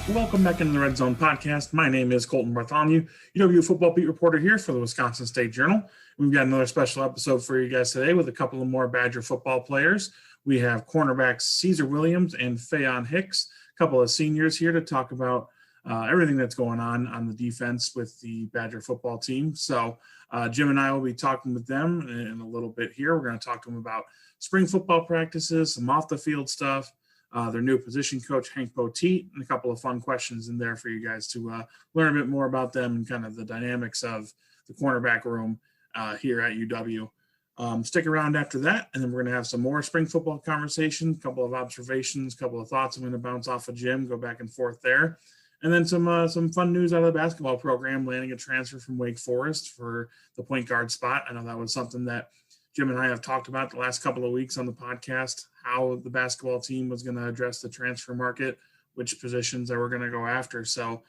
Welcome back into the Red Zone podcast. My name is Colten Bartholomew, UW football beat reporter here for the Wisconsin State Journal. We've got another special episode for you guys today with a couple of more Badger football players. We have cornerbacks Caesar Williams and Faion Hicks, a couple of seniors here to talk about everything that's going on the defense with the Badger football team. So Jim and I will be talking with them in a little bit here. We're going to talk to them about spring football practices, some off-the-field stuff, their new position coach, Hank Poteet, and a couple of fun questions in there for you guys to learn a bit more about them and kind of the dynamics of the cornerback room here at UW. Stick around after that, and then we're going to have some more spring football conversation, a couple of observations, a couple of thoughts. I'm going to bounce off of Jim, go back and forth there. And then some fun news out of the basketball program, landing a transfer from Wake Forest for the point guard spot. I know that was something that Jim and I have talked about the last couple of weeks on the podcast, how the basketball team was going to address the transfer market, which positions that we're going to go after. So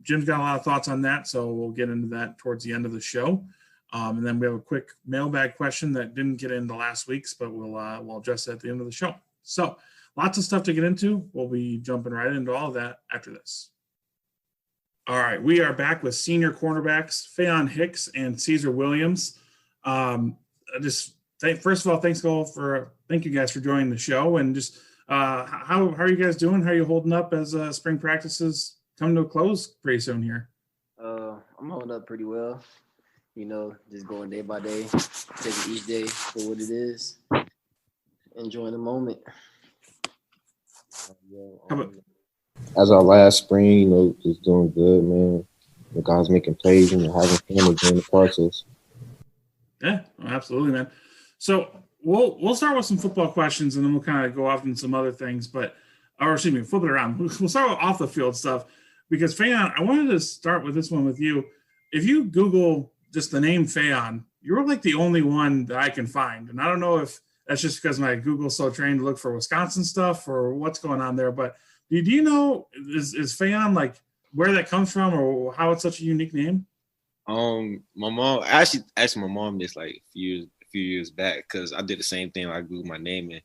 Jim's got a lot of thoughts on that, so we'll get into that towards the end of the show. And then we have a quick mailbag question that didn't get into last week's, but we'll address it at the end of the show. So lots of stuff to get into. We'll be jumping right into all of that after this. All right, we are back with senior cornerbacks Faion Hicks and Caesar Williams. First of all, thank you guys for joining the show, and just how are you guys doing? How are you holding up as spring practices come to a close pretty soon here? I'm holding up pretty well. Just going day by day, taking each day for what it is, enjoying the moment. As our last spring, just doing good, man. The guys making plays and having fun during the process. Yeah, absolutely, man. So we'll start with some football questions, and then we'll kind of go off into some other things. Flip it around. We'll start with off the field stuff because Faion, I wanted to start with this one with you. If you Google just the name Faion, you're like the only one that I can find, and I don't know if that's just because my Google's so trained to look for Wisconsin stuff or what's going on there. But do you know is Faion like where that comes from or how it's such a unique name? My mom actually asked my mom this like a few years back because I did the same thing. I Googled my name, and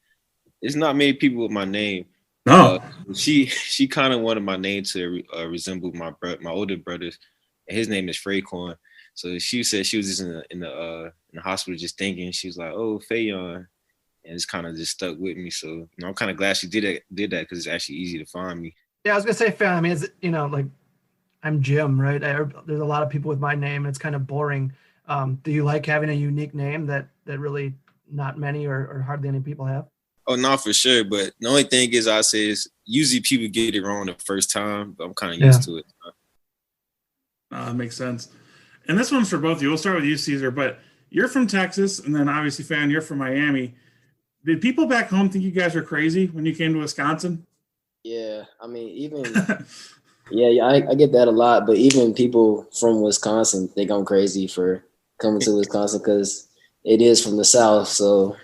it's not many people with my name. No, she kind of wanted my name to resemble my older brother's, and his name is Faion. So she said she was just in the hospital just thinking. She was like, "Oh, Faion," and it's kind of just stuck with me. So I'm kind of glad she did that because it's actually easy to find me. Yeah, I was gonna say Faion. I mean, it's I'm Jim, right? There's a lot of people with my name, and it's kind of boring. Do you like having a unique name that really not many or hardly any people have? Oh, no, for sure. But the only thing I say is usually people get it wrong the first time, but I'm kind of used to it. Makes sense. And this one's for both of you. We'll start with you, Caesar, but you're from Texas, and then obviously, Faion, you're from Miami. Did people back home think you guys were crazy when you came to Wisconsin? Yeah, I mean, even yeah, I get that a lot, but even people from Wisconsin think I'm crazy for coming to Wisconsin because it is from the South. So,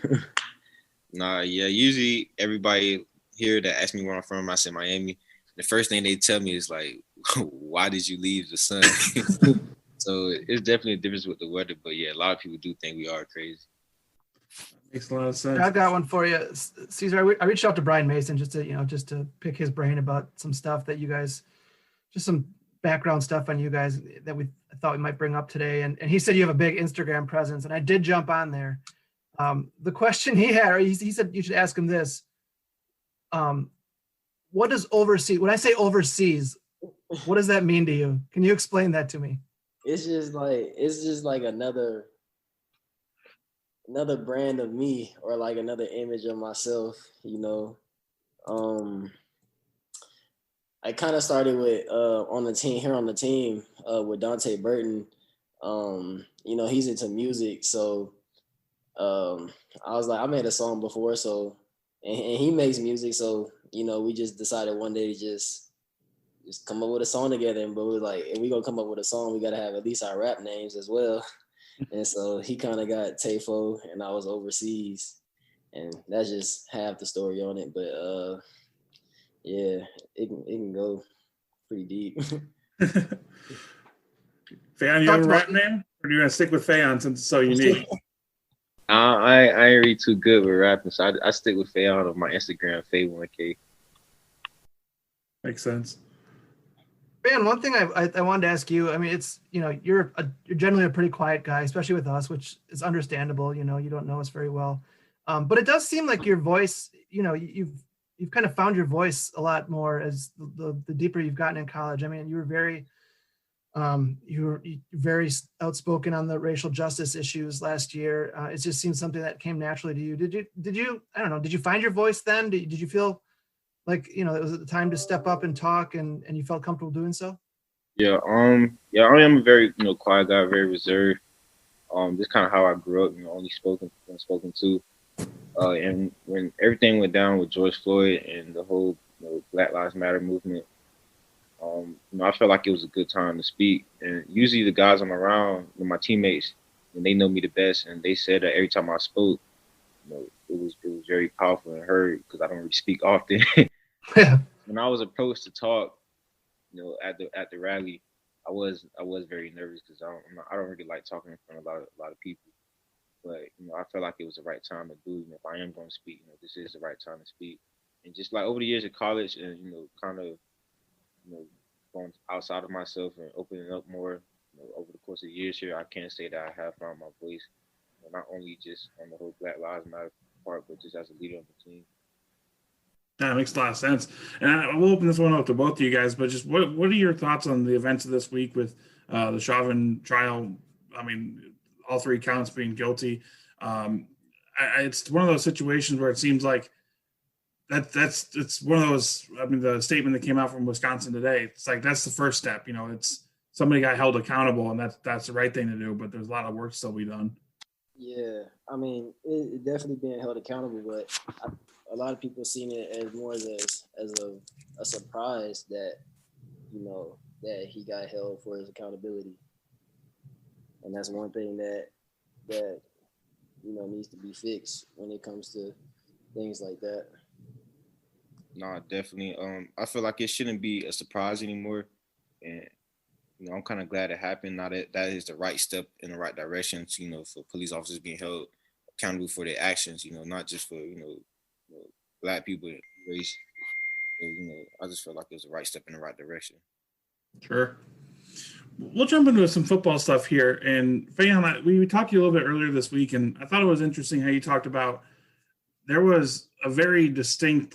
usually everybody here that asks me where I'm from, I say Miami. The first thing they tell me is like, "Why did you leave the sun?" So it's definitely a difference with the weather, but yeah, a lot of people do think we are crazy. Makes a lot of sense. I've got one for you, Caesar. I reached out to Brian Mason just to pick his brain about some stuff that you guys. Just some background stuff on you guys that I thought we might bring up today. And he said you have a big Instagram presence, and I did jump on there. The question he had, he said you should ask him this. What does overseas, when I say overseas, what does that mean to you? Can you explain that to me? It's just like another brand of me or like another image of myself, I kind of started with on the team with Dante Burton. He's into music, so I was like, I made a song before, so and he makes music, so we just decided one day to just come up with a song together. But we were like, if we gonna come up with a song, we gotta have at least our rap names as well. And so he kind of got Tafo, and I was overseas, and that's just half the story on it. But yeah, it can go pretty deep. Faion, you have a rap name? Or do you want to stick with Faion since it's so unique? I ain't really too good with rapping, so I stick with Faion on my Instagram, Fay1K. Makes sense. Man, one thing I wanted to ask you, I mean, it's, you're generally a pretty quiet guy, especially with us, which is understandable. You don't know us very well. But it does seem like your voice, you've kind of found your voice a lot more as the deeper you've gotten in college. I mean, you were very outspoken on the racial justice issues last year. It just seems something that came naturally to you. Did you, I don't know, did you find your voice then? Did you feel like, it was the time to step up and talk and you felt comfortable doing so? Yeah, I am a very, quiet guy, very reserved. Just kind of how I grew up, only spoken to. And when everything went down with George Floyd and the whole, Black Lives Matter movement, I felt like it was a good time to speak. And usually the guys I'm around, my teammates, and they know me the best, and they said that every time I spoke, it was very powerful and heard because I don't really speak often. Yeah. When I was approached to talk, at the rally, I was very nervous because I don't really like talking in front of a lot of people. But I felt like it was the right time to do. If I am going to speak, this is the right time to speak. And just like over the years of college, and kind of going outside of myself and opening up more over the course of years here, I can't say that I have found my voice. Not only just on the whole Black Lives Matter part, but just as a leader of the team. That makes a lot of sense. And I will open this one up to both of you guys, but just what are your thoughts on the events of this week with the Chauvin trial? I mean, all three counts being guilty. It's one of those situations where it seems like it's one of those, I mean, the statement that came out from Wisconsin today, it's like that's the first step. It's somebody got held accountable, and that's the right thing to do, but there's a lot of work still to be done. Yeah, I mean, it definitely being held accountable, but a lot of people seen it as more as a surprise that, that he got held for his accountability. And that's one thing that needs to be fixed when it comes to things like that. No, definitely. I feel like it shouldn't be a surprise anymore. And I'm kind of glad it happened. Now that is the right step in the right direction to, for police officers being held accountable for their actions, not just for, Black people and race. So, I just feel like it was the right step in the right direction. Sure. We'll jump into some football stuff here. And Faion, we talked to you a little bit earlier this week, and I thought it was interesting how you talked about there was a very distinct,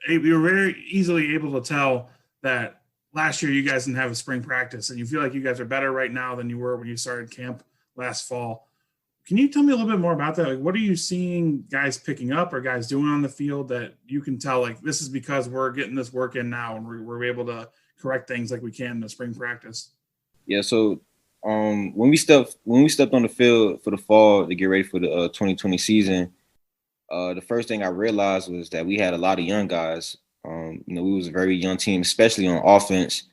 we were very easily able to tell that last year you guys didn't have a spring practice, and you feel like you guys are better right now than you were when you started camp last fall. Can you tell me a little bit more about that? Like, what are you seeing guys picking up or guys doing on the field that you can tell, like, this is because we're getting this work in now and we're able to correct things like we can in the spring practice? Yeah, so when we stepped on the field for the fall to get ready for the 2020 season, the first thing I realized was that we had a lot of young guys. We was a very young team, especially on offense.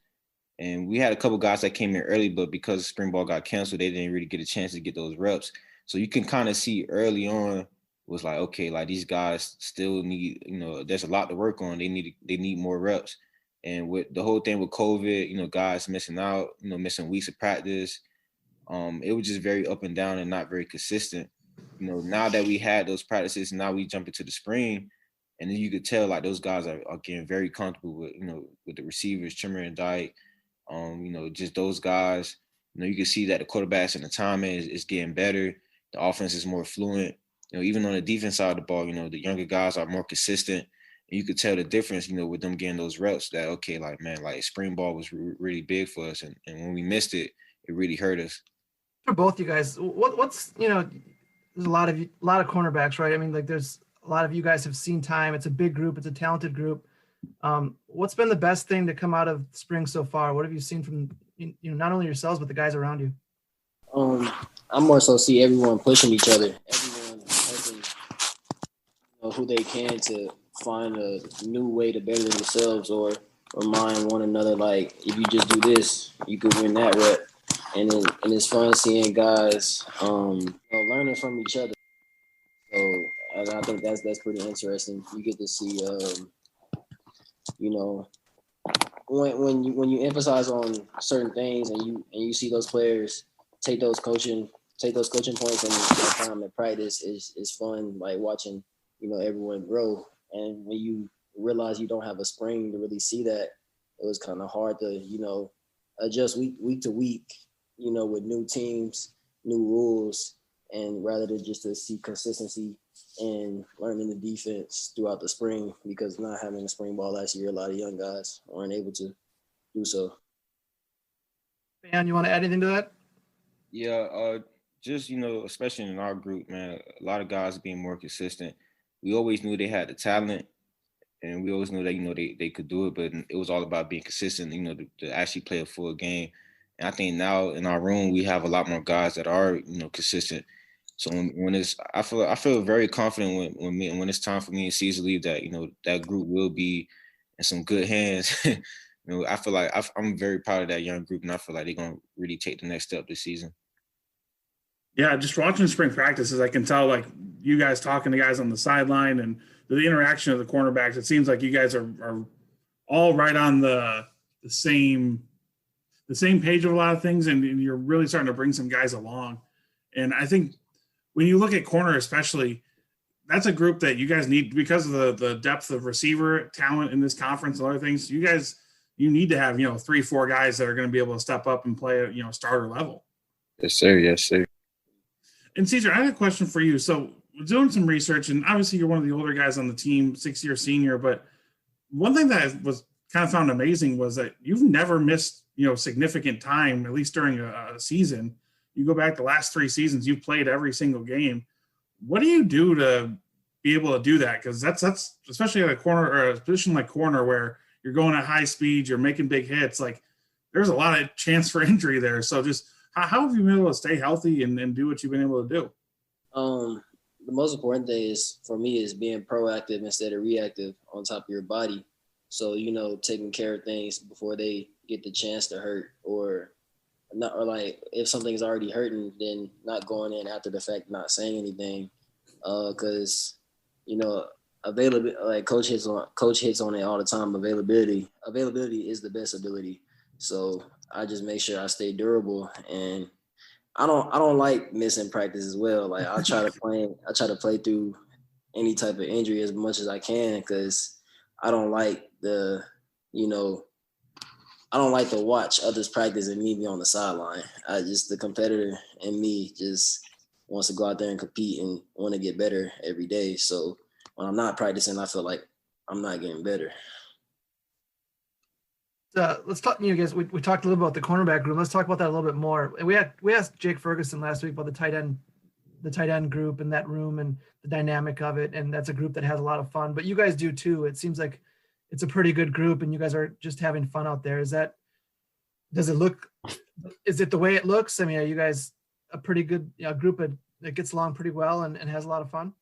And we had a couple guys that came in early, but because spring ball got canceled, they didn't really get a chance to get those reps. So you can kind of see early on was like, okay, like these guys still need, there's a lot to work on. They need more reps. And with the whole thing with COVID, guys missing out, missing weeks of practice, it was just very up and down and not very consistent. Now that we had those practices, now we jump into the spring, and then you could tell like those guys are getting very comfortable with, with the receivers, Trimmer and Dyke, just those guys. You can see that the quarterbacks and the timing is getting better. The offense is more fluent. Even on the defense side of the ball, the younger guys are more consistent. And you could tell the difference, with them getting those reps that, okay, like, man, like spring ball was really big for us. And when we missed it, it really hurt us. For both you guys, what's, there's a lot of cornerbacks, right? I mean, like there's a lot of you guys have seen time. It's a big group. It's a talented group. What's been the best thing to come out of spring so far? What have you seen from, not only yourselves, but the guys around you? I more so see everyone pushing each other. Everyone helping, who they can to find a new way to better themselves or remind one another, like, if you just do this, you could win that rep. And it's fun seeing guys learning from each other. So I think that's pretty interesting. You get to see when you emphasize on certain things and you see those players take those coaching points and their time in practice is fun, like watching, everyone grow. And when you realize you don't have a spring to really see that, it was kind of hard to, adjust week to week, with new teams, new rules, and rather than just to see consistency and learning the defense throughout the spring, because not having a spring ball last year, a lot of young guys weren't able to do so. Man, you want to add anything to that? Yeah, just, especially in our group, man, a lot of guys being more consistent. We always knew they had the talent, and we always knew that, they could do it, but it was all about being consistent, to actually play a full game. And I think now in our room, we have a lot more guys that are, consistent. So when I feel very confident when it's time for me and Caesar leave that, that group will be in some good hands. I feel like I'm very proud of that young group, and I feel like they're going to really take the next step this season. Yeah, just watching spring practices, I can tell, like, you guys talking to guys on the sideline and the interaction of the cornerbacks, it seems like you guys are all right on the same page of a lot of things, and you're really starting to bring some guys along. And I think when you look at corner especially, that's a group that you guys need because of the depth of receiver talent in this conference and other things. You need to have, 3-4 guys that are going to be able to step up and play at, starter level. Yes, sir. Yes, sir. And Caesar, I had a question for you. So doing some research, and obviously you're one of the older guys on the team, 6-year senior, but one thing that I was kind of found amazing was that you've never missed, significant time, at least during a season. You go back the last 3 seasons, you've played every single game. What do you do to be able to do that? Because that's especially at a corner or a position like corner where you're going at high speed, you're making big hits. Like, there's a lot of chance for injury there. So just how have you been able to stay healthy and do what you've been able to do? The most important thing for me is being proactive instead of reactive on top of your body. So, taking care of things before they get the chance to hurt, or like if something's already hurting, then not going in after the fact, not saying anything. Because, availability, like coach hits on it all the time. Availability is the best ability. So I just make sure I stay durable, and I don't like missing practice as well. Like I try to play through any type of injury as much as I can, because I don't like to watch others practice and me be on the sideline. The competitor in me just wants to go out there and compete and want to get better every day. So when I'm not practicing, I feel like I'm not getting better. Let's talk. Guys, we talked a little about the cornerback group. Let's talk about that a little bit more. We asked Jake Ferguson last week about the tight end group in that room and the dynamic of it, and that's a group that has a lot of fun. But you guys do too. It seems like it's a pretty good group, and you guys are just having fun out there. Is it the way it looks? I mean, are you guys a pretty good group that gets along pretty well and has a lot of fun?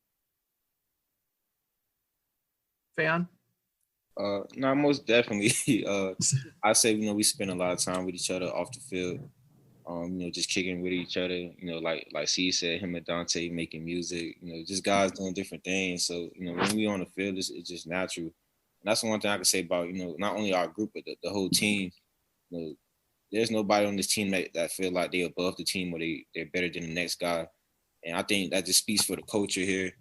Faion? No, most definitely. I say, we spend a lot of time with each other off the field. Just kicking with each other. Like C said, him and Dante making music. Just guys doing different things. So when we on the field, it's just natural. And that's the one thing I can say about not only our group but the whole team. There's nobody on this team that feel like they're above the team or they're better than the next guy. And I think that just speaks for the culture here.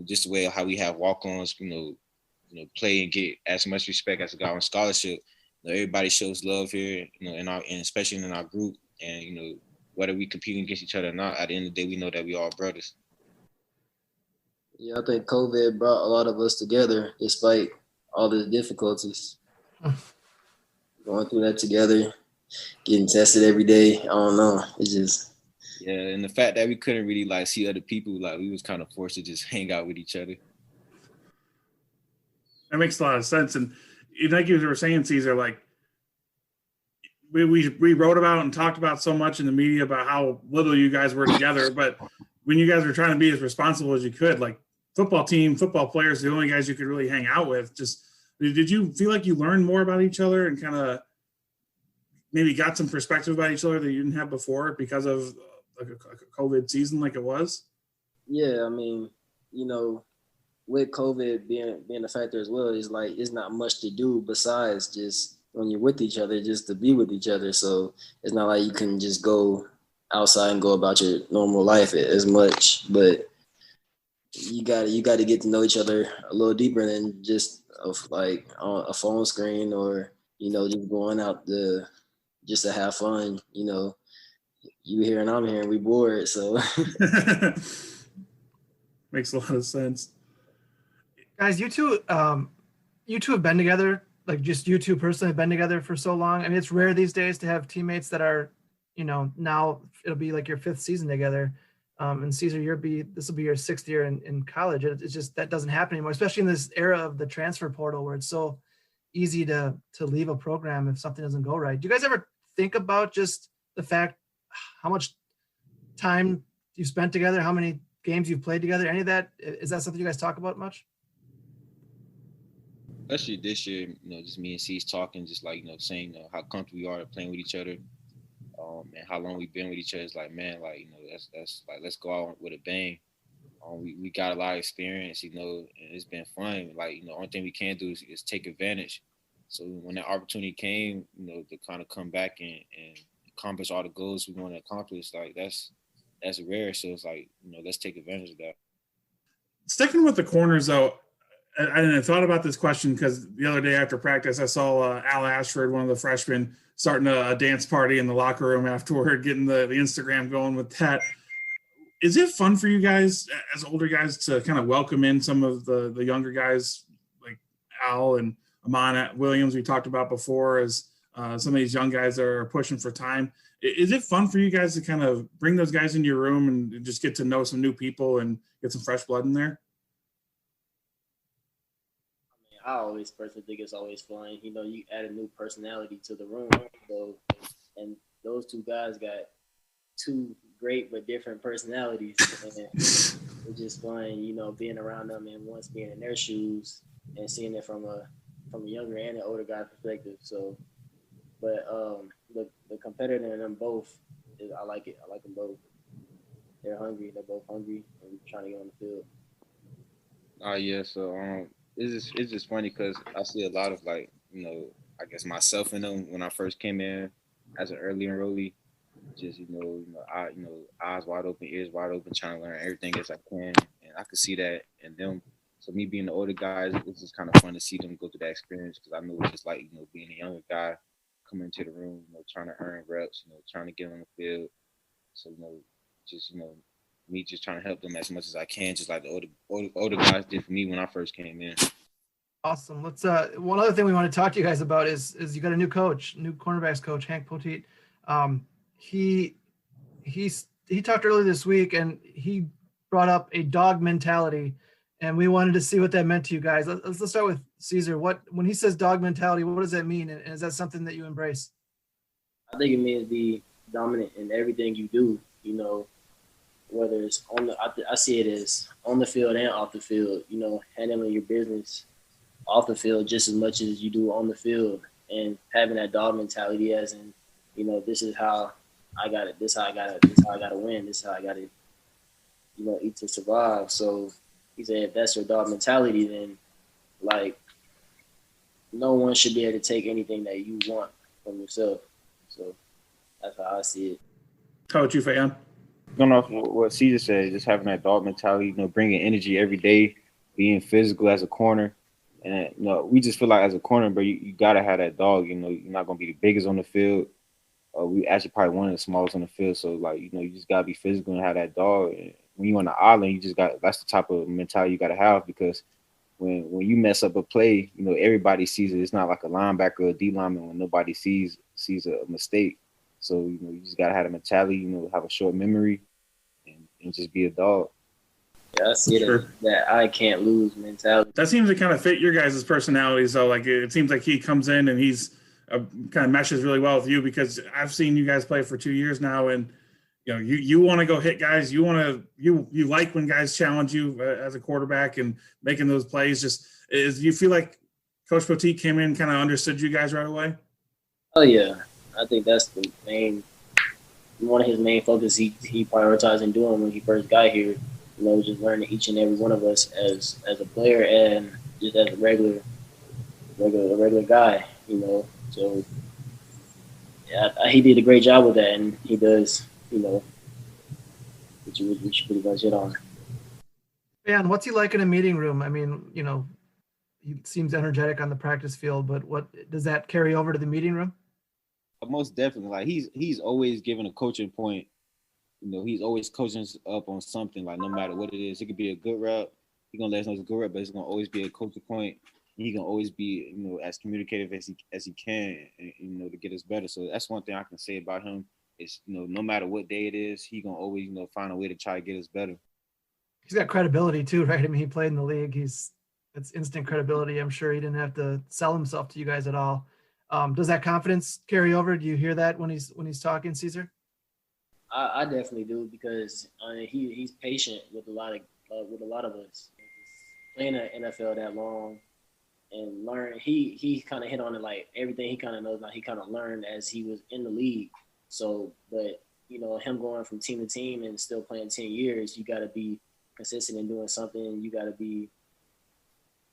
Just the way how we have walk-ons. Play and get as much respect as a guy on scholarship. Everybody shows love here, and especially in our group. And whether we competing against each other or not, at the end of the day, we know that we all brothers. Yeah, I think COVID brought a lot of us together despite all the difficulties. Going through that together, getting tested every day. I don't know. It's just. Yeah, and the fact that we couldn't really see other people, we was kind of forced to just hang out with each other. That makes a lot of sense. And like you were saying, Caesar, like we wrote about and talked about so much in the media about how little you guys were together, but when you guys were trying to be as responsible as you could, like football players, the only guys you could really hang out with, just did you feel like you learned more about each other and kind of maybe got some perspective about each other that you didn't have before because of like a COVID season like it was? Yeah, I mean, with COVID being a factor as well, it's like it's not much to do besides just when you're with each other, just to be with each other. So it's not like you can just go outside and go about your normal life as much, but you got to get to know each other a little deeper than just like on a phone screen or just going out just to have fun. You here and I'm here and we bored, so makes a lot of sense. Guys, you two have been together, like just you two personally have been together for so long. I mean, it's rare these days to have teammates that are, now it'll be like your 5th season together. And Caesar, this will be your 6th year in college. It's just that doesn't happen anymore, especially in this era of the transfer portal where it's so easy to leave a program if something doesn't go right. Do you guys ever think about just the fact how much time you spent together, how many games you've played together? Any of that? Is that something you guys talk about much? Especially this year, just me and C's talking, just like, saying how comfortable we are playing with each other, and how long we've been with each other. It's like, man, like, that's like, let's go out with a bang. We got a lot of experience, and it's been fun. Like, only thing we can do is take advantage. So when that opportunity came, to kind of come back and accomplish all the goals we want to accomplish, like that's rare. So it's like, let's take advantage of that. Sticking with the corners, though, I thought about this question because the other day after practice, I saw Al Ashford, one of the freshmen, starting a dance party in the locker room afterward, getting the Instagram going with that. Is it fun for you guys as older guys to kind of welcome in some of the younger guys like Al and Amon Williams we talked about before as some of these young guys that are pushing for time? Is it fun for you guys to kind of bring those guys into your room and just get to know some new people and get some fresh blood in there? I always personally think it's always fun. You add a new personality to the room. So, and those two guys got 2 great but different personalities. And it's just fun, being around them and once being in their shoes and seeing it from a younger and an older guy perspective. So, but the competitor in them both, I like it. I like them both. They're hungry. They're both hungry and trying to get on the field. Yeah. So it's just funny because I see a lot of like, I guess myself in them when I first came in as an early enrollee. Just eyes wide open, ears wide open, trying to learn everything as I can, and I could see that in them. So me being the older guys, it's just kind of fun to see them go through that experience because I know it's just like being a younger guy coming into the room, trying to earn reps, trying to get on the field. So me just trying to help them as much as I can, just like the older guys did for me when I first came in. Awesome. Let's one other thing we want to talk to you guys about is you got a new coach, new cornerbacks coach, Hank Poteet. He talked earlier this week and he brought up a dog mentality, and we wanted to see what that meant to you guys. Let's start with Caesar. When he says dog mentality, what does that mean, and is that something that you embrace? I think it means be dominant in everything you do. Whether it's I see it as on the field and off the field. Handling your business off the field just as much as you do on the field, and having that dog mentality as in, this is how I got it. This is how I got it. This is how I got to win. This is how I got to, eat to survive. So he said, if that's your dog mentality, then like no one should be able to take anything that you want from yourself. So that's how I see it. How about you, Faion? Going off what Caesar said, just having that dog mentality, bringing energy every day, being physical as a corner. And, we just feel like as a corner, but you got to have that dog. You're not going to be the biggest on the field. We actually probably one of the smallest on the field. So, like, you just got to be physical and have that dog. And when you're on the island, that's the type of mentality you got to have, because when you mess up a play, everybody sees it. It's not like a linebacker or a D lineman when nobody sees a mistake. So, you just got to have a mentality, have a short memory and just be a dog. Yeah, I see that I can't lose mentality. That seems to kind of fit your guys' personalities, though. Like, it seems like he comes in and he's kind of meshes really well with you, because I've seen you guys play for 2 years now, and you want to go hit guys. You like when guys challenge you as a quarterback and making those plays. You feel like Coach Poteet came in, kind of understood you guys right away? Oh yeah, I think that's one of his main focus he prioritized in doing when he first got here. just learning each and every one of us as a player and just as a regular guy, So yeah, he did a great job with that, and he does, which pretty much hit on. Man, what's he like in a meeting room? I mean, he seems energetic on the practice field, but what does that carry over to the meeting room? Most definitely. Like he's always giving a coaching point. He's always coaching us up on something, like no matter what it is. It could be a good rep. He's gonna let us know it's a good rep, but it's gonna always be a coaching point. He can always be, as communicative as he can, to get us better. So that's one thing I can say about him is, no matter what day it is, he gonna always, find a way to try to get us better. He's got credibility too, right? I mean, he played in the league. It's instant credibility. I'm sure he didn't have to sell himself to you guys at all. Does that confidence carry over? Do you hear that when he's talking, Caesar? I definitely do, because he's patient with a lot of us. Playing in the NFL that long and learn, he kind of hit on it, like everything he kind of knows now. He kind of learned as he was in the league. So, but him going from team to team and still playing 10 years, you got to be consistent in doing something. You got to be,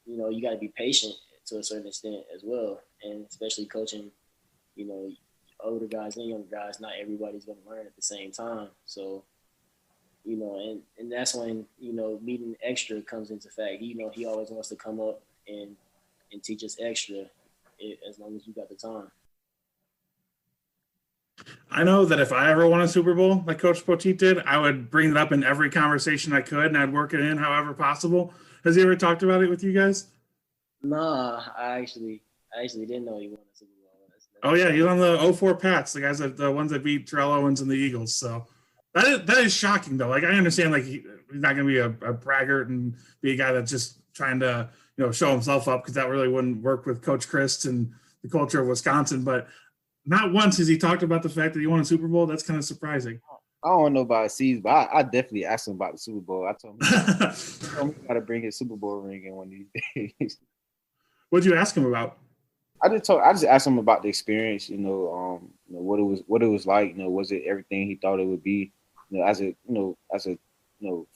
you got to be patient to a certain extent as well, and especially coaching, older guys and younger guys. Not everybody's going to learn at the same time. So, and that's when, meeting extra comes into fact. He always wants to come up and teach us extra, as long as you got the time. I know that if I ever won a Super Bowl like Coach Poteet did, I would bring it up in every conversation I could, and I'd work it in however possible. Has he ever talked about it with you guys? Nah, I actually didn't know he won a Super Bowl. Oh yeah, he's on the 04 Pats, the ones that beat Terrell Owens and the Eagles. So that is shocking though. Like I understand, like he's not going to be a braggart and be a guy that's just trying to show himself up, because that really wouldn't work with Coach Christ and the culture of Wisconsin. But not once has he talked about the fact that he won a Super Bowl. That's kind of surprising. I don't know about C's, but I definitely asked him about the Super Bowl. I told him he got to bring his Super Bowl ring in one of these days. What'd you ask him about? I just asked him about the experience. What it was like. Was it everything he thought it would be? As a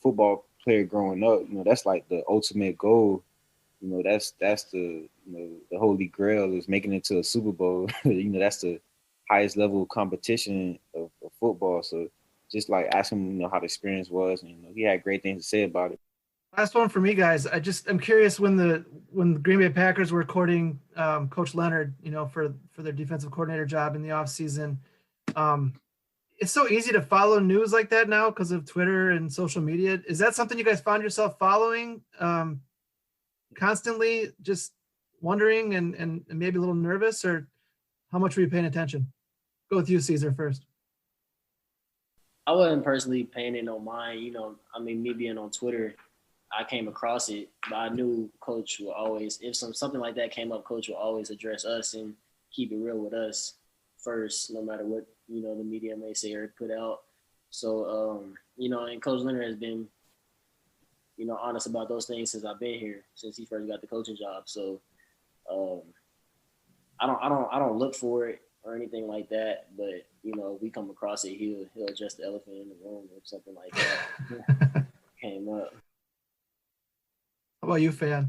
football player growing up, that's like the ultimate goal. That's the the holy grail is making it to a Super Bowl. That's the highest level of competition of football. So just like ask him, how the experience was, and he had great things to say about it. Last one for me, guys. I'm curious, when the Green Bay Packers were courting Coach Leonard, for their defensive coordinator job in the offseason. It's so easy to follow news like that now because of Twitter and social media. Is that something you guys find yourself following constantly, just wondering and maybe a little nervous, or how much were you paying attention? Go with you, Caesar, first. I wasn't personally paying it no mind. Me being on Twitter, I came across it, but I knew Coach will always, if something like that came up, Coach will always address us and keep it real with us first, no matter what, the media may say or put out. So, and Coach Leonard has been, honest about those things since I've been here, since he first got the coaching job. So, I don't look for it or anything like that, but, we come across it, he'll address the elephant in the room or something like that came up. How about you, Faion?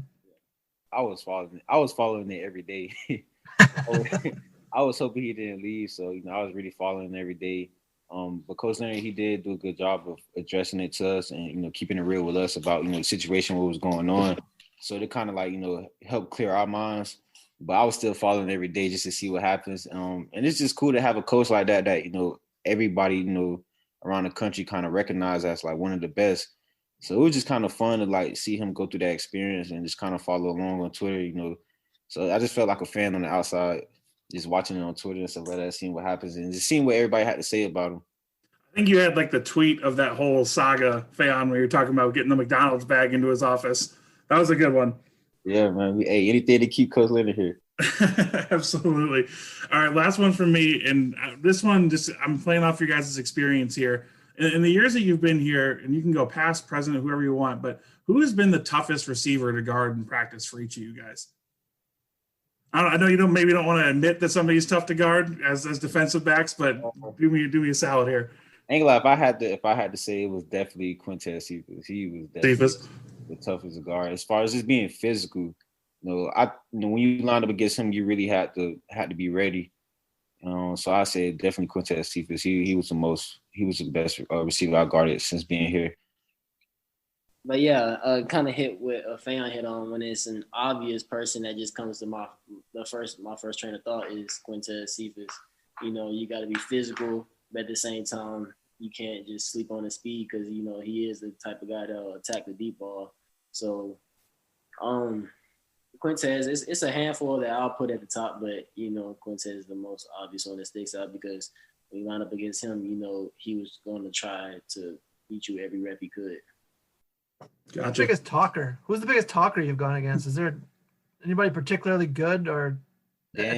I was following it every day. I was hoping he didn't leave, so I was really following it every day. But Coach Leonard, he did do a good job of addressing it to us and keeping it real with us about the situation, what was going on. So to kind of help clear our minds. But I was still following every day just to see what happens. And it's just cool to have a coach like that everybody around the country kind of recognize as like one of the best. So it was just kind of fun to see him go through that experience and just kind of follow along on Twitter, So I just felt like a fan on the outside, just watching it on Twitter and stuff like that, seeing what happens and just seeing what everybody had to say about him. I think you had the tweet of that whole saga, Faion, where you're talking about getting the McDonald's bag into his office. That was a good one. Yeah, man. Anything to keep Coach Leonard here. Absolutely. All right, last one from me. And this one, I'm playing off your guys' experience here. In the years that you've been here, and you can go past, present, whoever you want, but who has been the toughest receiver to guard in practice for each of you guys? I know you don't want to admit that somebody's tough to guard as defensive backs, but do me a salad here. ain't gonna lie, if I had to say, it was definitely Quintez Cephas. He was definitely the toughest guard. As far as just being physical, when you lined up against him, you really had to be ready. So I say definitely Quintez Cephas. He was the best receiver I guarded since being here. But yeah, kind of hit what Faion hit on when it's an obvious person that just comes to my first train of thought is Quintez Cephas. You got to be physical, but at the same time, you can't just sleep on his speed because he is the type of guy that'll attack the deep ball. So, Quintez, it's a handful that I'll put at the top, but Quintez is the most obvious one that sticks out because when you line up against him, he was going to try to beat you every rep he could. Gotcha. Who's the biggest talker? Who's the biggest talker you've gone against? Is there anybody particularly good or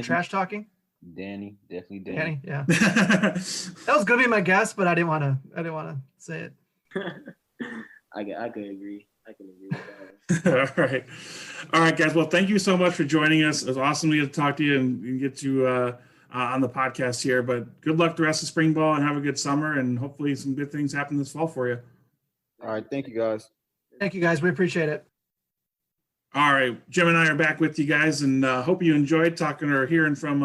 trash talking? Danny, definitely Danny. Yeah. That was gonna be my guess, but I didn't want to say it. I could agree. I can agree with that. All right, guys. Well, thank you so much for joining us. It was awesome to get to talk to you and get you on the podcast here. But good luck the rest of spring ball and have a good summer, and hopefully some good things happen this fall for you. All right, thank you, guys. Thank you, guys. We appreciate it. All right, Jim and I are back with you guys, and hope you enjoyed talking or hearing from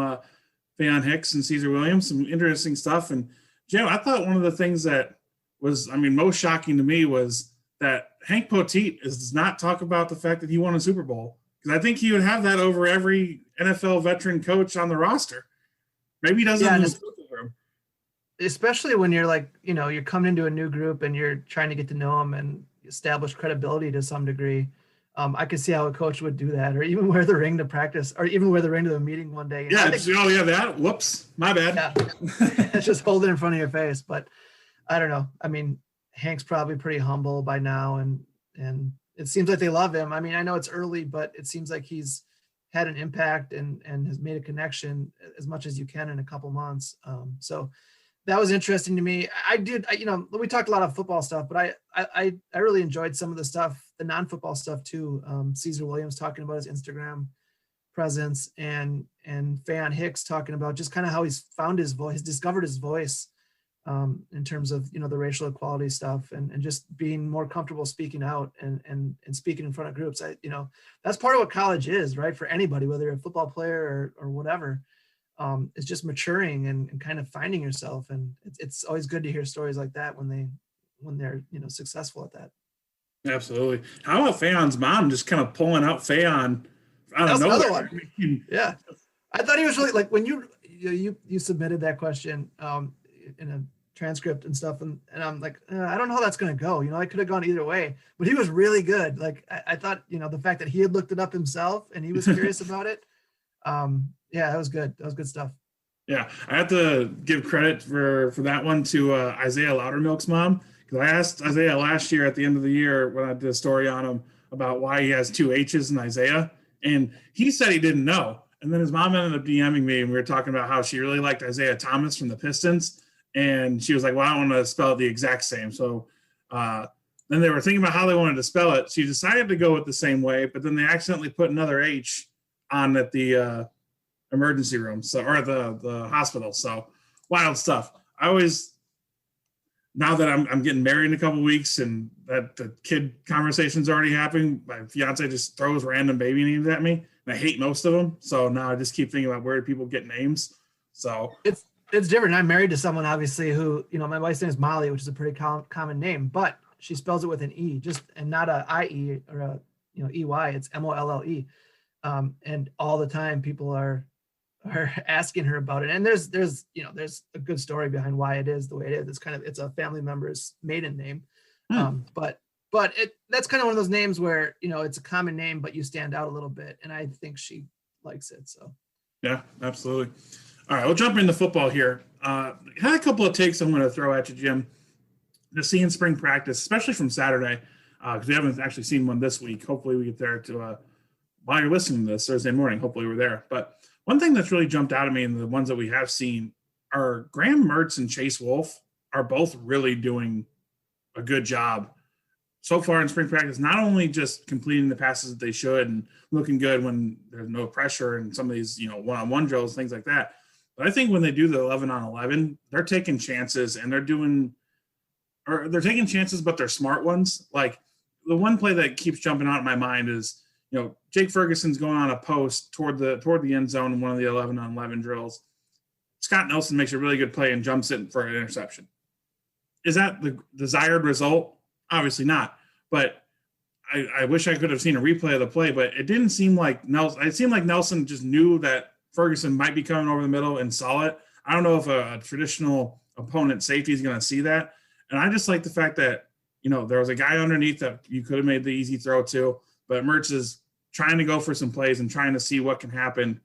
Faion Hicks and Caesar Williams. Some interesting stuff. And Jim, I thought one of the things that was, most shocking to me was that Hank Poteet does not talk about the fact that he won a Super Bowl, because I think he would have that over every NFL veteran coach on the roster. Maybe he doesn't. Especially when you're you're coming into a new group and you're trying to get to know them and establish credibility to some degree. I could see how a coach would do that, or even wear the ring to practice, or even wear the ring to the meeting one day. That. Whoops, my bad. Yeah. It's just hold it in front of your face. But I don't know. Hank's probably pretty humble by now, and it seems like they love him. I know it's early, but it seems like he's had an impact and has made a connection as much as you can in a couple months. So that was interesting to me. We talked a lot of football stuff, but I really enjoyed some of the stuff, the non-football stuff too. Caesar Williams talking about his Instagram presence and Faion Hicks talking about just kind of how he's found his voice, discovered his voice in terms of, the racial equality stuff and just being more comfortable speaking out and speaking in front of groups. That's part of what college is, right? For anybody, whether you're a football player or whatever. It's just maturing and kind of finding yourself. And it's always good to hear stories like that when they're successful at that. Absolutely. How about Faion's mom just kind of pulling out Faion out of nowhere? Another one. Yeah. I thought he was really when you submitted that question in a transcript and stuff. And I'm like, I don't know how that's going to go. I could have gone either way, but he was really good. I thought, the fact that he had looked it up himself and he was curious about it. Yeah, that was good. That was good stuff. Yeah, I have to give credit for that one to Isaiah Loudermilk's mom, because I asked Isaiah last year at the end of the year when I did a story on him about why he has two H's in Isaiah, and he said he didn't know. And then his mom ended up DMing me, and we were talking about how she really liked Isaiah Thomas from the Pistons, and she was like, "Well, I want to spell it the exact same." So then they were thinking about how they wanted to spell it. She decided to go with the same way, but then they accidentally put another H on at the emergency room, or the hospital. So wild stuff. I always, now that I'm getting married in a couple of weeks and that the kid conversation's already happening, my fiance just throws random baby names at me, and I hate most of them. So now I just keep thinking about where do people get names. So it's different. I'm married to someone obviously who, my wife's name is Molly, which is a pretty common name, but she spells it with an E, and not a I-E or a E-Y. It's M-O-L-L-E. And all the time people are asking her about it. And there's a good story behind why it is the way it is. It's a family member's maiden name. But that's kind of one of those names where, it's a common name, but you stand out a little bit. And I think she likes it. So. Yeah, absolutely. All right, we'll jump into football here. Had a couple of takes I'm going to throw at you, Jim. To see in spring practice, especially from Saturday, because we haven't actually seen one this week. Hopefully we get there to while you're listening to this Thursday morning. Hopefully we're there. But one thing that's really jumped out at me in the ones that we have seen are Graham Mertz and Chase Wolf are both really doing a good job so far in spring practice, not only just completing the passes that they should and looking good when there's no pressure and some of these, one-on-one drills, things like that, But I think when they do the 11 on 11, they're taking chances and they're taking chances, but they're smart ones. Like the one play that keeps jumping out in my mind is, Jake Ferguson's going on a post toward the end zone in one of the 11 on 11 drills. Scott Nelson makes a really good play and jumps in for an interception. Is that the desired result? Obviously not. But I wish I could have seen a replay of the play, but it didn't seem like Nelson. It seemed like Nelson just knew that Ferguson might be coming over the middle and saw it. I don't know if a traditional opponent safety is going to see that. And I just like the fact that, there was a guy underneath that you could have made the easy throw to, but Mertz is trying to go for some plays and trying to see what can happen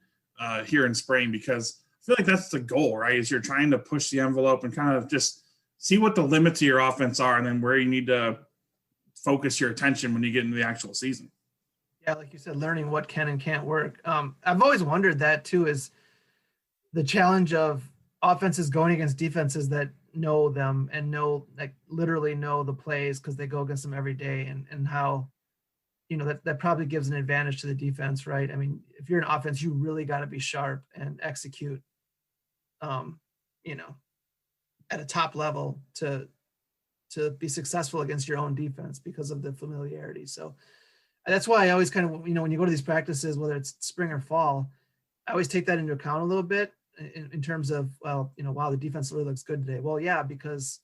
here in spring, because I feel like that's the goal, right? Is you're trying to push the envelope and kind of just see what the limits of your offense are and then where you need to focus your attention when you get into the actual season. Yeah, like you said, learning what can and can't work. I've always wondered that too, is the challenge of offenses going against defenses that know them and literally know the plays because they go against them every day, and how, that probably gives an advantage to the defense, right? I mean, if you're an offense, you really got to be sharp and execute, at a top level to be successful against your own defense because of the familiarity. So that's why I always kind of, when you go to these practices, whether it's spring or fall, I always take that into account a little bit in terms of, wow, the defense really looks good today. Well, yeah, because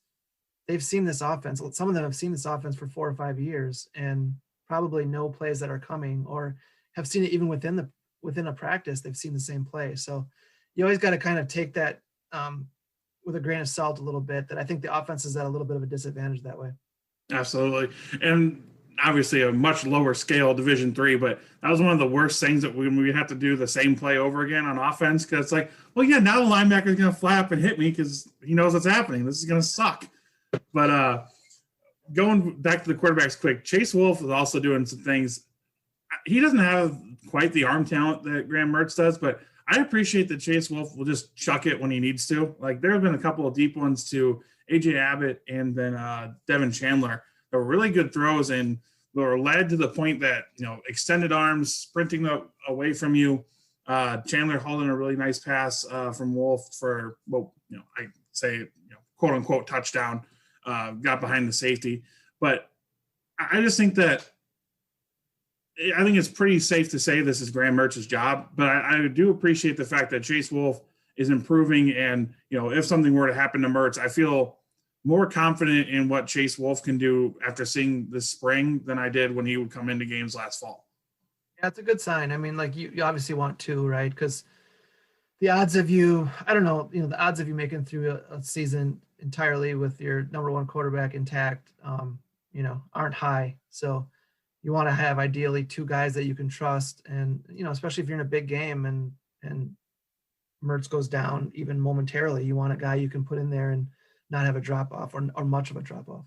they've seen this offense. Some of them have seen this offense for 4 or 5 years and probably know plays that are coming, or have seen it even within a practice. They've seen the same play. So you always got to kind of take that with a grain of salt a little bit, that I think the offense is at a little bit of a disadvantage that way. Absolutely. And obviously a much lower scale Division III, but that was one of the worst things that we have to do the same play over again on offense. Cause it's like, well, yeah, now the linebacker is going to flap and hit me because he knows what's happening. This is going to suck. But going back to the quarterbacks quick, Chase Wolf is also doing some things. He doesn't have quite the arm talent that Graham Mertz does, but I appreciate that Chase Wolf will just chuck it when he needs to. Like there have been a couple of deep ones to AJ Abbott and then Devin Chandler. They were really good throws and they were led to the point that, extended arms, sprinting away from you. Chandler hauled in a really nice pass from Wolf for, I say, quote unquote touchdown, got behind the safety. But I just think that, I think it's pretty safe to say this is Graham Mertz's job, but I do appreciate the fact that Chase Wolf is improving. And, if something were to happen to Mertz, I feel more confident in what Chase Wolf can do after seeing this spring than I did when he would come into games last fall. Yeah, it's a good sign. I mean, like you obviously want to, right? Because the odds of you, I don't know, the odds of you making through a season entirely with your number one quarterback intact, aren't high. So you want to have ideally 2 guys that you can trust. And, especially if you're in a big game and Mertz goes down even momentarily, you want a guy you can put in there and not have a drop off or much of a drop off.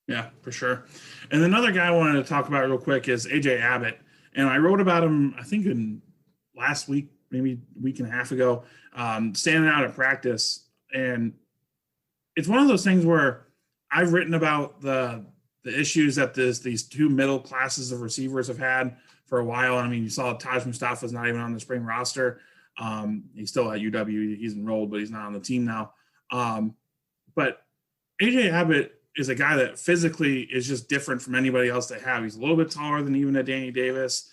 Yeah, for sure. And another guy I wanted to talk about real quick is AJ Abbott. And I wrote about him, I think in last week, maybe a week and a half ago, standing out at practice. And it's one of those things where I've written about the issues that these 2 middle classes of receivers have had for a while. I mean, you saw Taj Mustafa's not even on the spring roster. He's still at UW. He's enrolled, but he's not on the team now. But AJ Abbott is a guy that physically is just different from anybody else they have. He's a little bit taller than even a Danny Davis.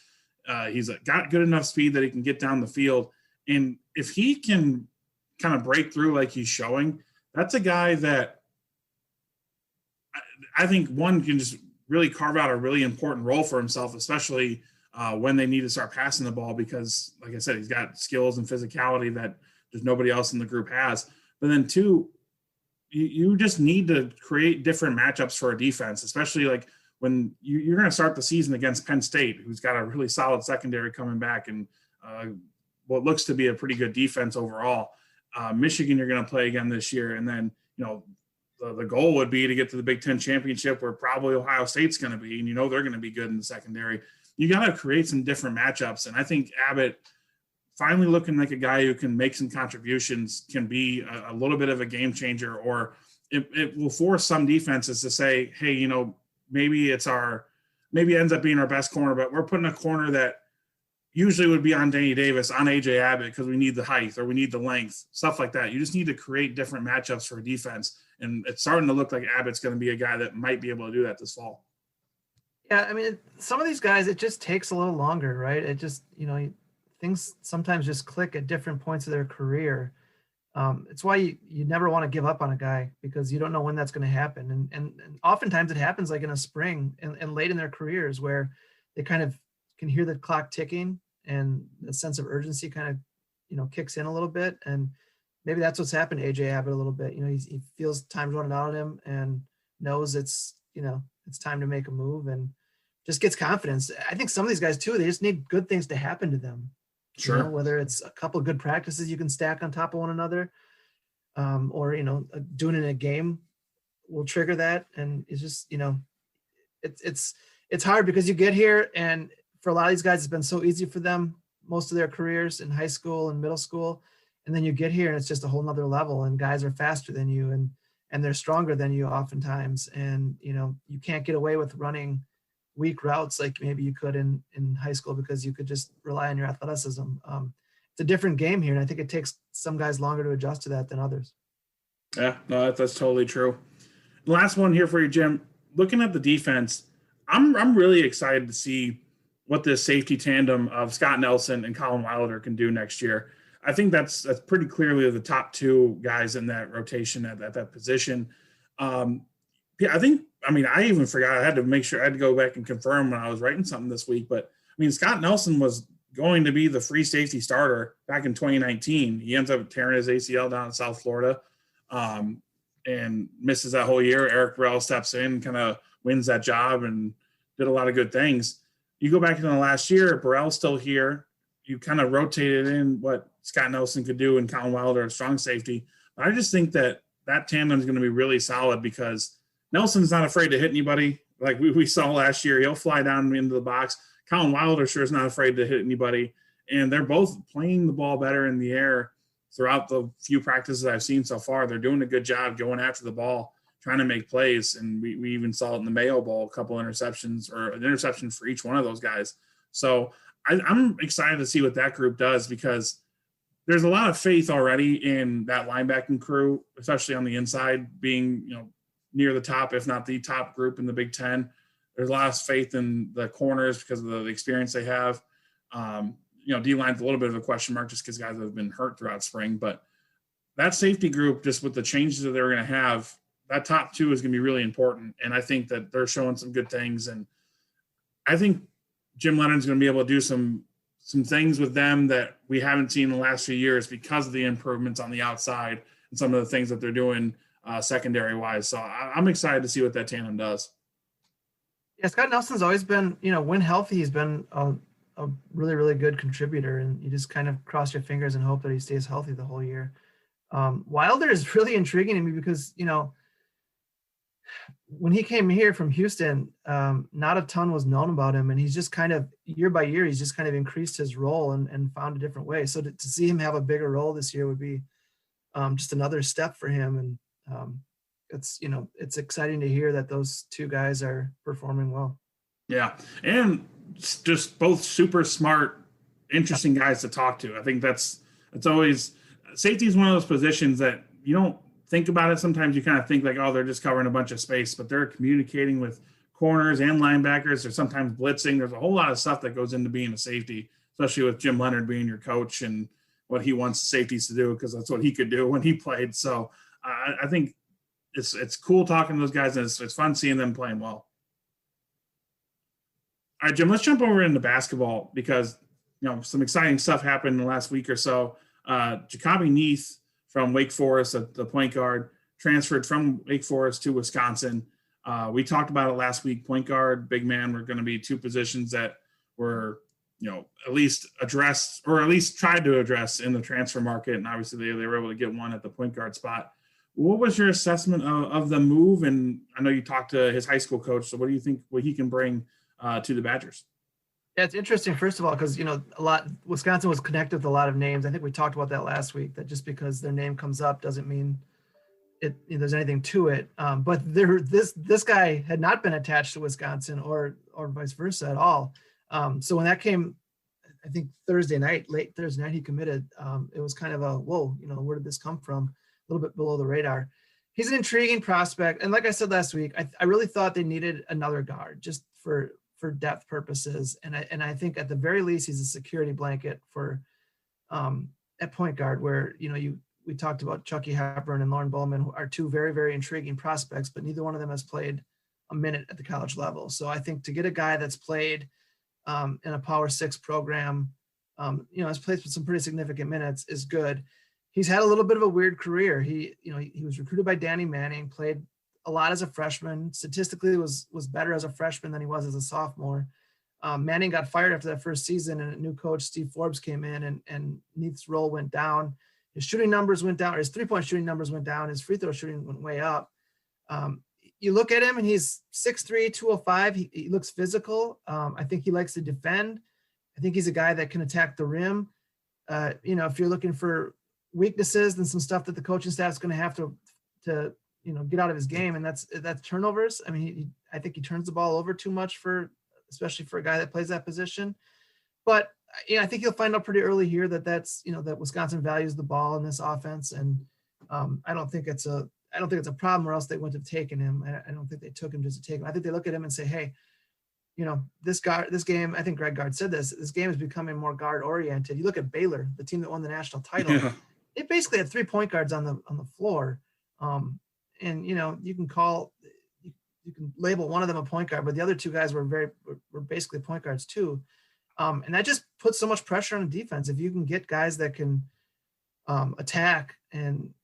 He's got good enough speed that he can get down the field. And if he can kind of break through like he's showing, that's a guy that I think one can just really carve out a really important role for himself, especially when they need to start passing the ball, because like I said, he's got skills and physicality that just nobody else in the group has. But then 2, you just need to create different matchups for a defense, especially like when you're going to start the season against Penn State, who's got a really solid secondary coming back and what looks to be a pretty good defense overall. Michigan, you're going to play again this year. And then, the goal would be to get to the Big Ten championship where probably Ohio State's going to be, and they're going to be good in the secondary. You got to create some different matchups. And I think Abbott, finally looking like a guy who can make some contributions, can be a little bit of a game changer, or it will force some defenses to say, hey, maybe it ends up being our best corner, but we're putting a corner that usually would be on Danny Davis, on AJ Abbott, because we need the height or we need the length, stuff like that. You just need to create different matchups for a defense. And it's starting to look like Abbott's going to be a guy that might be able to do that this fall. Yeah, I mean, some of these guys, it just takes a little longer, right? It just, things sometimes just click at different points of their career. It's why you never want to give up on a guy, because you don't know when that's going to happen. And oftentimes it happens like in a spring and late in their careers, where they kind of can hear the clock ticking and the sense of urgency kind of, kicks in a little bit. And maybe that's what's happened to AJ Abbott a little bit. He feels time's running out on him and knows it's time to make a move and just gets confidence. I think some of these guys too, they just need good things to happen to them. Sure. Whether it's a couple of good practices you can stack on top of one another, or doing it in a game will trigger that. And it's just it's hard because you get here, and for a lot of these guys, it's been so easy for them most of their careers in high school and middle school, and then you get here and it's just a whole nother level, and guys are faster than you and they're stronger than you oftentimes, and you can't get away with running weak routes like maybe you could in high school, because you could just rely on your athleticism. It's a different game here, and I think it takes some guys longer to adjust to that than others. Yeah, no, that's totally true. Last one here for you, Jim. Looking at the defense, I'm really excited to see what this safety tandem of Scott Nelson and Colin Wilder can do next year. I think that's pretty clearly the top two guys in that rotation at that position. I even forgot. I had to make sure. I had to go back and confirm when I was writing something this week. But Scott Nelson was going to be the free safety starter back in 2019. He ends up tearing his ACL down in South Florida, and misses that whole year. Eric Burrell steps in, kind of wins that job, and did a lot of good things. You go back into the last year, Burrell's still here. You kind of rotated in what Scott Nelson could do and Colin Wilder, a strong safety. But I just think that tandem is going to be really solid, because Nelson's not afraid to hit anybody. Like we saw last year, he'll fly down into the box. Colin Wilder sure is not afraid to hit anybody. And they're both playing the ball better in the air throughout the few practices I've seen so far. They're doing a good job going after the ball, trying to make plays. And we even saw it in the Mayo Bowl, a couple interceptions, or an interception for each one of those guys. So I'm excited to see what that group does, because there's a lot of faith already in that linebacking crew, especially on the inside, being, near the top, if not the top group in the Big Ten. There's a lot of faith in the corners because of the experience they have. D-line's a little bit of a question mark just because guys have been hurt throughout spring. But that safety group, just with the changes that they're going to have, that top two is going to be really important. And I think that they're showing some good things. And I think Jim Leonard's going to be able to do some things with them that we haven't seen in the last few years because of the improvements on the outside and some of the things that they're doing secondary wise. So I'm excited to see what that tandem does. Yeah, Scott Nelson's always been, when healthy, he's been a really, really good contributor, and you just kind of cross your fingers and hope that he stays healthy the whole year. Wilder is really intriguing to me because, when he came here from Houston, not a ton was known about him, and he's just kind of year by year, he's just kind of increased his role and found a different way. So to see him have a bigger role this year would be just another step for him. And it's exciting to hear that those two guys are performing well. Yeah. And just both super smart, interesting guys to talk to. I think it's always, safety is one of those positions that you don't think about it. Sometimes you kind of think like, oh, they're just covering a bunch of space, but they're communicating with corners and linebackers. They're sometimes blitzing. There's a whole lot of stuff that goes into being a safety, especially with Jim Leonard being your coach and what he wants safeties to do, because that's what he could do when he played. So I think it's cool talking to those guys, and it's fun seeing them playing well. All right, Jim, let's jump over into basketball, because some exciting stuff happened in the last week or so. Jacoby Neath from Wake Forest, the point guard, transferred from Wake Forest to Wisconsin. We talked about it last week. Point guard, big man were going to be two positions that were, at least addressed, or at least tried to address in the transfer market. And obviously they were able to get one at the point guard spot. What was your assessment of the move? And I know you talked to his high school coach. So what do you think what he can bring to the Badgers? Yeah, it's interesting, first of all, because, Wisconsin was connected with a lot of names. I think we talked about that last week, that just because their name comes up doesn't mean there's anything to it. But this guy had not been attached to Wisconsin or vice versa at all. So when that came, I think late Thursday night, he committed. It was kind of a, whoa, where did this come from? A little bit below the radar. He's an intriguing prospect. And like I said last week, I really thought they needed another guard just for depth purposes. And I think at the very least, he's a security blanket for at point guard, where, we talked about Chucky Hepburn and Lauren Bowman, who are two very, very intriguing prospects, but neither one of them has played a minute at the college level. So I think to get a guy that's played in a Power 6 program, has played with some pretty significant minutes is good. He's had a little bit of a weird career. He was recruited by Danny Manning, played a lot as a freshman, statistically was better as a freshman than he was as a sophomore. Manning got fired after that first season, and a new coach, Steve Forbes, came in, and Neath's role went down. His shooting numbers went down, or his three-point shooting numbers went down. His free throw shooting went way up. You look at him, and he's 6'3", 205. He looks physical. I think he likes to defend. I think he's a guy that can attack the rim. If you're looking for weaknesses, then some stuff that the coaching staff is going to have to get out of his game, and that's turnovers. I mean, I think he turns the ball over too much especially for a guy that plays that position. But I think you'll find out pretty early here that Wisconsin values the ball in this offense, and I don't think it's a problem, or else they wouldn't have taken him. I don't think they took him just to take him. I think they look at him and say, hey, this game, I think Greg Gard said this game is becoming more guard oriented. You look at Baylor, the team that won the national title. Yeah. It basically had 3 point guards on the floor. And you can label one of them a point guard, but the other two guys were basically point guards too. And that just puts so much pressure on the defense. If you can get guys that can attack and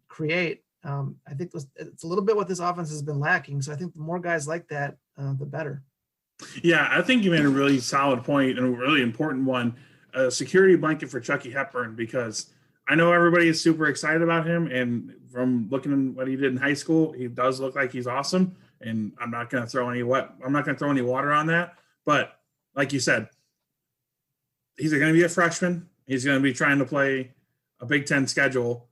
create, I think it's a little bit what this offense has been lacking. So I think the more guys like that, the better. Yeah, I think you made a really solid point and a really important one, a security blanket for Chucky Hepburn, because I know everybody is super excited about him. And from looking at what he did in high school, he does look like he's awesome. And I'm not going to throw any water on that. But like you said, he's going to be a freshman. He's going to be trying to play a Big Ten schedule.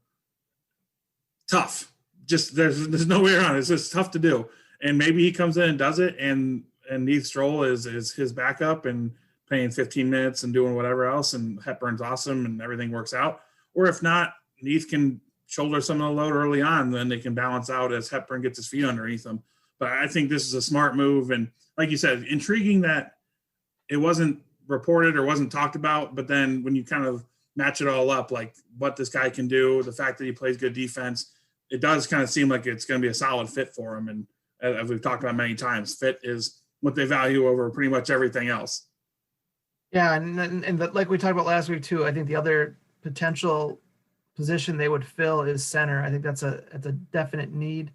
Tough. Just there's no way around it. It's just tough to do. And maybe he comes in and does it, and Neath Stroll is his backup and playing 15 minutes and doing whatever else, and Hepburn's awesome and everything works out. Or if not, Neath can shoulder some of the load early on, then they can balance out as Hepburn gets his feet underneath him. But I think this is a smart move, and like you said, intriguing that it wasn't reported or wasn't talked about, but then when you kind of match it all up, like what this guy can do, the fact that he plays good defense, it does kind of seem like it's going to be a solid fit for him. And as we've talked about many times, fit is what they value over pretty much everything else. Yeah, and like we talked about last week too, I think the other potential position they would fill is center. I think that's a definite need.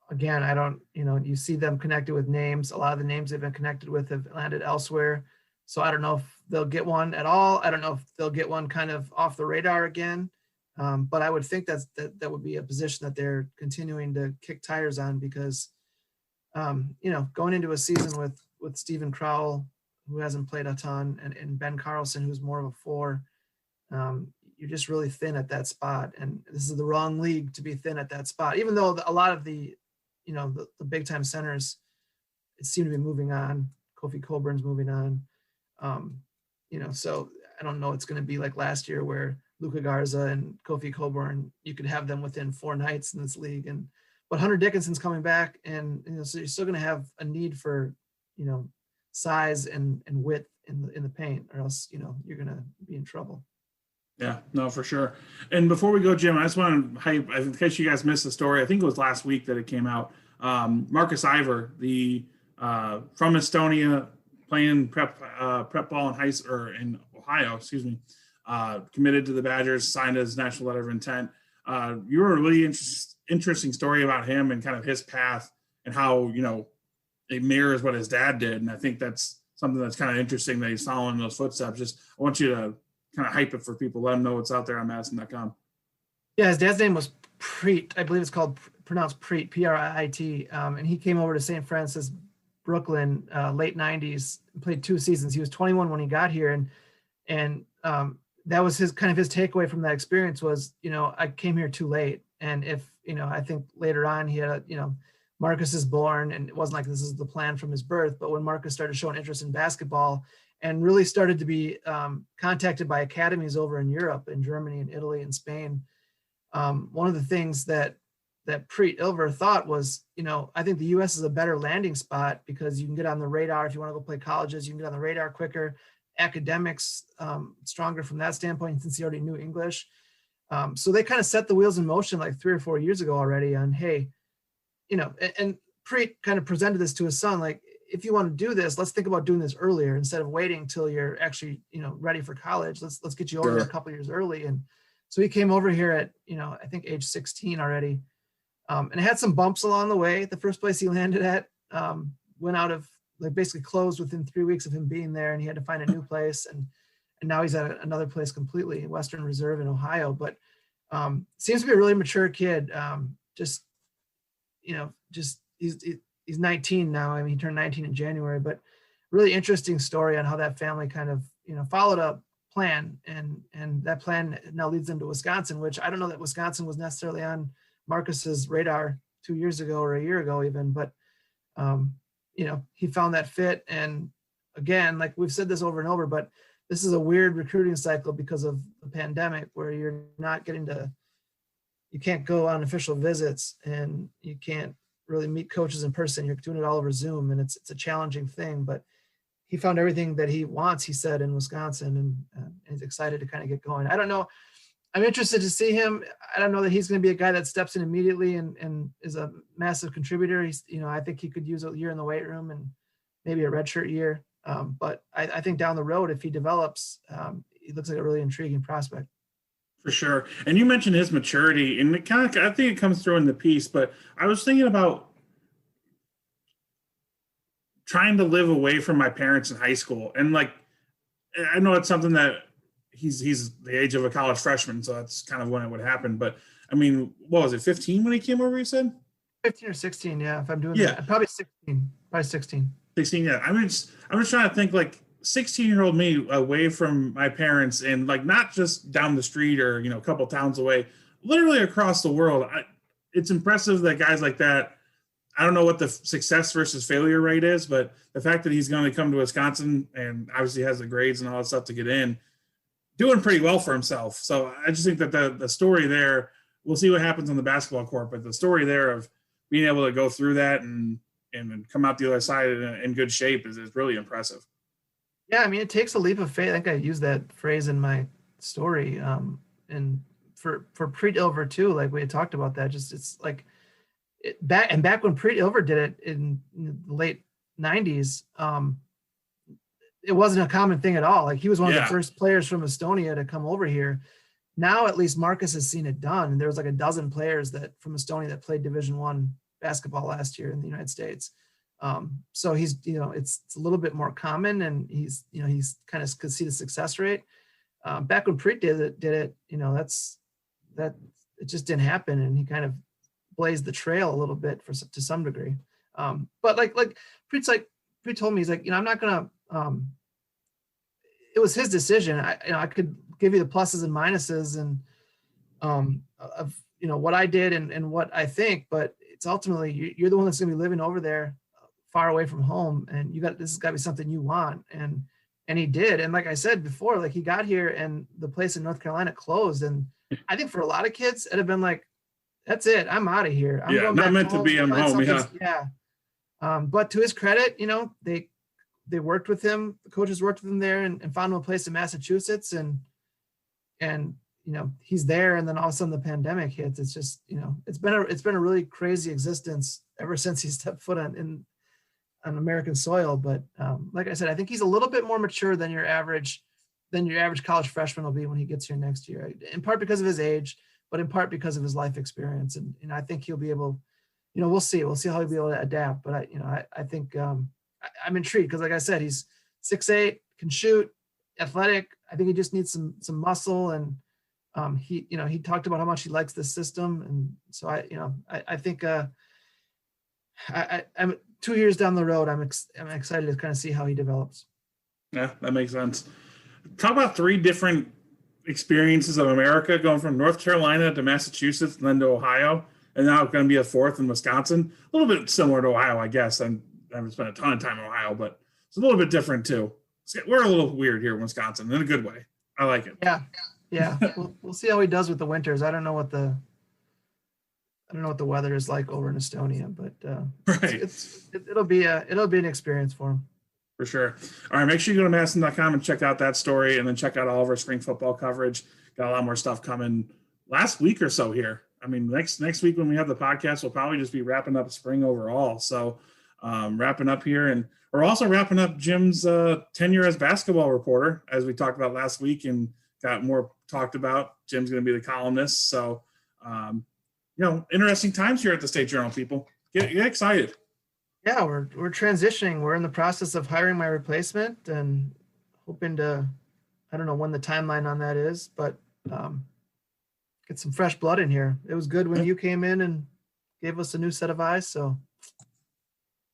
Again, I don't, you see them connected with names. A lot of the names they've been connected with have landed elsewhere. So I don't know if they'll get one at all. I don't know if they'll get one kind of off the radar again. But I would think that would be a position that they're continuing to kick tires on, because, going into a season with Stephen Crowell, who hasn't played a ton, and Ben Carlson, who's more of a 4, you're just really thin at that spot. And this is the wrong league to be thin at that spot, even though a lot of the big time centers seem to be moving on. Kofi Colburn's moving on. So I don't know. It's going to be like last year where Luka Garza and Kofi Coburn, you could have them within 4 nights in this league. But Hunter Dickinson's coming back, and so you're still going to have a need for, size and width in the paint, or else, you're going to be in trouble. Yeah, no, for sure. And before we go, Jim, I just want to hype, in case you guys missed the story, I think it was last week that it came out. Marcus Iver, from Estonia, playing prep ball in Ohio, committed to the Badgers, signed his national letter of intent. You were a really interesting story about him and kind of his path and how, it mirrors what his dad did. And I think that's something that's kind of interesting that he's following in those footsteps. Just, I want you to kind of hype it for people, let them know what's out there on madison.com. Yeah, his dad's name was Preet. I believe it's pronounced Preet, P-R-I-T. And he came over to St. Francis, Brooklyn, late 90s, played 2 seasons. He was 21 when he got here. And that was his takeaway from that experience was, I came here too late. And if, I think later on he had, Marcus is born, and it wasn't like this is the plan from his birth, but when Marcus started showing interest in basketball and really started to be contacted by academies over in Europe, in Germany and Italy and Spain. One of the things that Preet Ilver thought was, I think the U.S. is a better landing spot because you can get on the radar. If you want to go play colleges, you can get on the radar quicker. Academics, stronger from that standpoint, since he already knew English. So they kind of set the wheels in motion like 3 or 4 years ago already on, hey, and Preet kind of presented this to his son, like, if you want to do this, let's think about doing this earlier instead of waiting until you're actually, ready for college. Let's get you over here a couple years early. And so he came over here at, I think age 16 already. And had some bumps along the way. The first place he landed at went out of, like, basically closed within 3 weeks of him being there, and he had to find a new place. And now he's at another place completely, Western Reserve in Ohio. But seems to be a really mature kid. He's 19 now. I mean, he turned 19 in January, but really interesting story on how that family kind of, followed a plan, and that plan now leads them to Wisconsin, which I don't know that Wisconsin was necessarily on Marcus's radar 2 years ago or a year ago even, but he found that fit. And again, like we've said this over and over, but this is a weird recruiting cycle because of the pandemic, where you're not you can't go on official visits, and you can't really meet coaches in person. You're doing it all over Zoom, and it's a challenging thing, but he found everything that he wants, he said, in Wisconsin, and he's excited to kind of get going. I don't know. I'm interested to see him. I don't know that he's going to be a guy that steps in immediately and is a massive contributor. He's, I think he could use a year in the weight room and maybe a redshirt year. But I think down the road, if he develops, he looks like a really intriguing prospect. For sure. And you mentioned his maturity, and I think it comes through in the piece, but I was thinking about trying to live away from my parents in high school. And like, I know it's something that he's the age of a college freshman, so that's kind of when it would happen. But I mean, what was it, 15 when he came over, you said? 15 or 16, yeah, if I'm doing that. Probably 16. 16, yeah. I'm just trying to think, like, 16-year-old me away from my parents, and like not just down the street or, a couple towns away, literally across the world. It's impressive that guys like that, I don't know what the success versus failure rate is, but the fact that he's going to come to Wisconsin and obviously has the grades and all that stuff to get in, doing pretty well for himself. So I just think that the story there, we'll see what happens on the basketball court, but the story there of being able to go through that and come out the other side in good shape is really impressive. Yeah, I mean, it takes a leap of faith. I think I used that phrase in my story. And for Preet Ilver too, like we had talked about that, just it's like back when Preet Ilver did it in the late 90s, it wasn't a common thing at all. Like he was one of the first players from Estonia to come over here. Now, at least Marcus has seen it done. And there was like a dozen players from Estonia that played Division I basketball last year in the United States. So he's, it's a little bit more common, and he's kind of could see the success rate. Back when Preet did it, that it just didn't happen. And he kind of blazed the trail a little bit to some degree. But like Preet told me, he's like, I'm not going to, it was his decision. I could give you the pluses and minuses and of what I did and what I think, but it's ultimately you're the one that's going to be living over there, far away from home, and this has got to be something you want. And he did. And like I said before, like he got here and the place in North Carolina closed, and I think for a lot of kids it'd have been like, that's it, I'm out of here. I'm going not meant home, to be on home. But to his credit, they worked with him. The coaches worked with him there and found him a place in Massachusetts, and he's there. And then all of a sudden the pandemic hits. It's just, it's been a really crazy existence ever since he stepped foot on American soil. But like I said, I think he's a little bit more mature than your average college freshman will be when he gets here next year, in part because of his age, but in part because of his life experience. And I think he'll be able, we'll see how he'll be able to adapt. But I think I'm intrigued because, like I said, he's 6'8", can shoot, athletic. I think he just needs some muscle, and he talked about how much he likes this system. And so I think I'm 2 years down the road, I'm excited to kind of see how he develops. Yeah, that makes sense. Talk about 3 different experiences of America, going from North Carolina to Massachusetts and then to Ohio, and now it's going to be a 4th in Wisconsin. A little bit similar to Ohio, I guess. I haven't spent a ton of time in Ohio, but it's a little bit different too. we're a little weird here in Wisconsin in a good way. I like it. Yeah. We'll see how he does with the winters. I don't know what the weather is like over in Estonia, but it'll be an experience for him. For sure. All right, make sure you go to madison.com and check out that story, and then check out all of our spring football coverage. Got a lot more stuff coming last week or so here. I mean, next week when we have the podcast, we'll probably just be wrapping up spring overall. So wrapping up here, and we're also wrapping up Jim's tenure as basketball reporter, as we talked about last week and got more talked about. Jim's going to be the columnist. So, interesting times here at the State Journal, people. Get excited. Yeah, we're transitioning. We're in the process of hiring my replacement and hoping to, I don't know when the timeline on that is, but get some fresh blood in here. It was good when you came in and gave us a new set of eyes. So,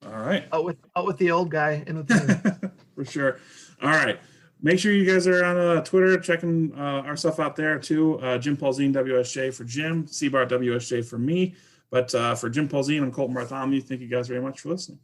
all right, out with the old guy in the team. For sure. All right, make sure you guys are on Twitter checking our stuff out there too. Jim Polzin, WSJ for Jim, Seabart WSJ for me. But for Jim Polzin, I'm Colten Bartholomew. Thank you guys very much for listening.